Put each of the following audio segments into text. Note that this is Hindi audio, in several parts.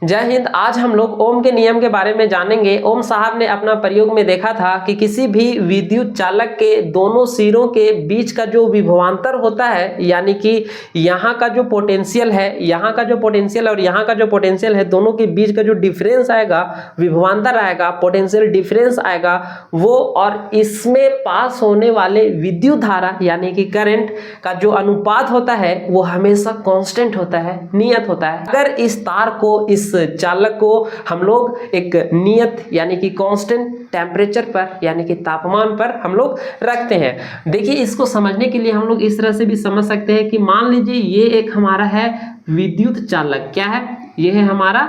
जय हिंद। आज हम लोग ओम के नियम के बारे में जानेंगे। ओम साहब ने अपना प्रयोग में देखा था कि किसी भी विद्युत चालक के दोनों सिरों के बीच का जो विभवांतर होता है, यानी कि यहाँ का जो पोटेंशियल है, यहाँ का जो पोटेंशियल और यहाँ का जो पोटेंशियल है, दोनों के बीच का जो डिफरेंस आएगा, विभवांतर आएगा, पोटेंशियल डिफरेंस आएगा वो, और इसमें पास होने वाले विद्युत धारा यानी कि करंट का जो अनुपात होता है वो हमेशा कांस्टेंट होता है, नियत होता है। अगर इस तार को, इस चालक को हम लोग एक नियत यानी कि कांस्टेंट टेम्परेचर पर यानी कि तापमान पर हम लोग रखते हैं। देखिए, इसको समझने के लिए हम लोग इस तरह से भी समझ सकते हैं कि मान लीजिए ये एक हमारा है विद्युत चालक। क्या है? ये है हमारा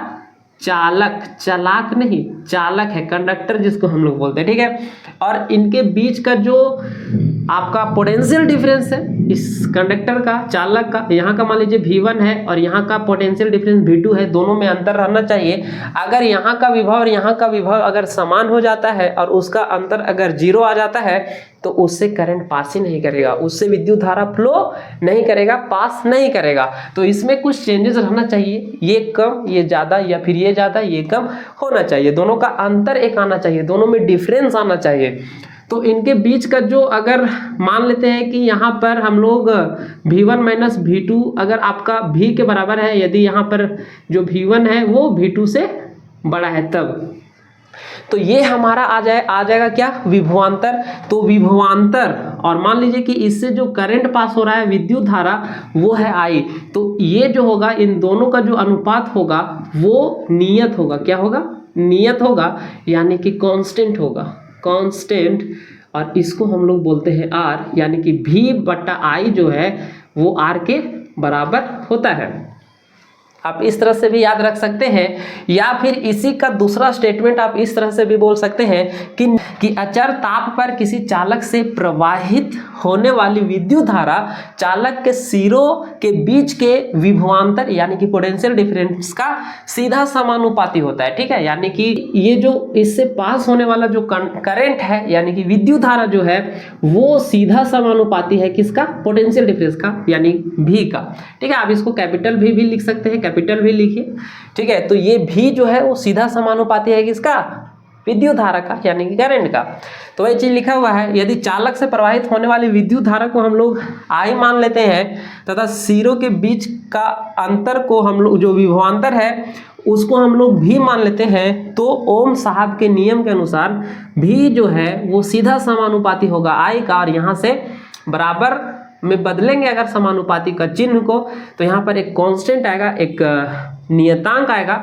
चालक, चालक नहीं, चालक है, कंडक्टर जिसको हम लोग बोलते हैं, ठीक है। और इनके बीच का जो आपका पोटेंशियल डिफरेंस है इस कंडक्टर का, चालक का, यहाँ का मान लीजिए V1 है और यहाँ का पोटेंशियल डिफरेंस V2 है, दोनों में अंतर रहना चाहिए। अगर यहाँ का विभव और यहाँ का विभव अगर समान हो जाता है और उसका अंतर अगर 0 आ जाता है तो उससे करंट पास ही नहीं करेगा, उससे विद्युत धारा फ्लो नहीं करेगा, पास नहीं करेगा। तो इसमें कुछ चेंजेस रहना चाहिए, ये कम, ये ज़्यादा, या फिर ये ज़्यादा, ये कम होना चाहिए। दोनों का अंतर एक आना चाहिए, दोनों में डिफरेंस आना चाहिए। तो इनके बीच का जो, अगर मान लेते हैं कि यहाँ पर हम लोग V1 माइनस V2 अगर आपका V के बराबर है, यदि यहाँ पर जो V1 है वो V2 से बड़ा है, तब तो ये हमारा आ जाएगा क्या? विभवांतर। तो विभवांतर, और मान लीजिए कि इससे जो करंट पास हो रहा है, विद्युत धारा, वो है I। तो ये जो होगा, इन दोनों का जो अनुपात होगा वो नियत होगा। क्या होगा? नियत होगा, यानी कि कांस्टेंट होगा, कांस्टेंट। और इसको हम लोग बोलते हैं R, यानी कि V/I जो है वो R के बराबर होता है। आप इस तरह से भी याद रख सकते हैं, या फिर इसी का दूसरा स्टेटमेंट आप इस तरह से भी बोल सकते हैं कि अचर ताप पर किसी चालक से प्रवाहित होने वाली विद्युत धारा चालक के सिरों के बीच के विभवांतर यानी कि पोटेंशियल डिफरेंस का सीधा समानुपाती होता है, ठीक है। यानी कि ये जो इससे पास होने वाला जो करंट है यानी कि विद्युत धारा जो है वो सीधा समानुपाती है किसका? पोटेंशियल डिफरेंस का, यानी V का, ठीक है। आप इसको कैपिटल V भी लिख सकते हैं, कैपिटल भी लिखिए, ठीक है। तो ये V जो है वो सीधा समानुपाती है किसका? विद्युत धारा का, यानी कि करंट का। तो ये चीज लिखा हुआ है। यदि चालक से प्रवाहित होने वाली विद्युत धारा को हम लोग I मान लेते हैं तथा सिरों के बीच का अंतर को हम लोग, जो विभवांतर है, उसको हम लोग V मान लेते हैं, तो ओम साहब के नियम के अनुसार V जो है वो सीधा समानुपाती होगा I का, और यहाँ से बराबर में बदलेंगे अगर समानुपाती का चिन्ह को, तो यहाँ पर एक कांस्टेंट आएगा, एक नियतांक आएगा,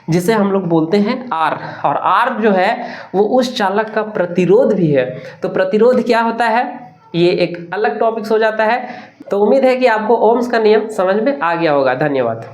जिसे हम लोग बोलते हैं R। और R जो है वो उस चालक का प्रतिरोध भी है। तो प्रतिरोध क्या होता है ये एक अलग टॉपिक्स हो जाता है। तो उम्मीद है कि आपको ओम्स का नियम समझ में आ गया होगा। धन्यवाद।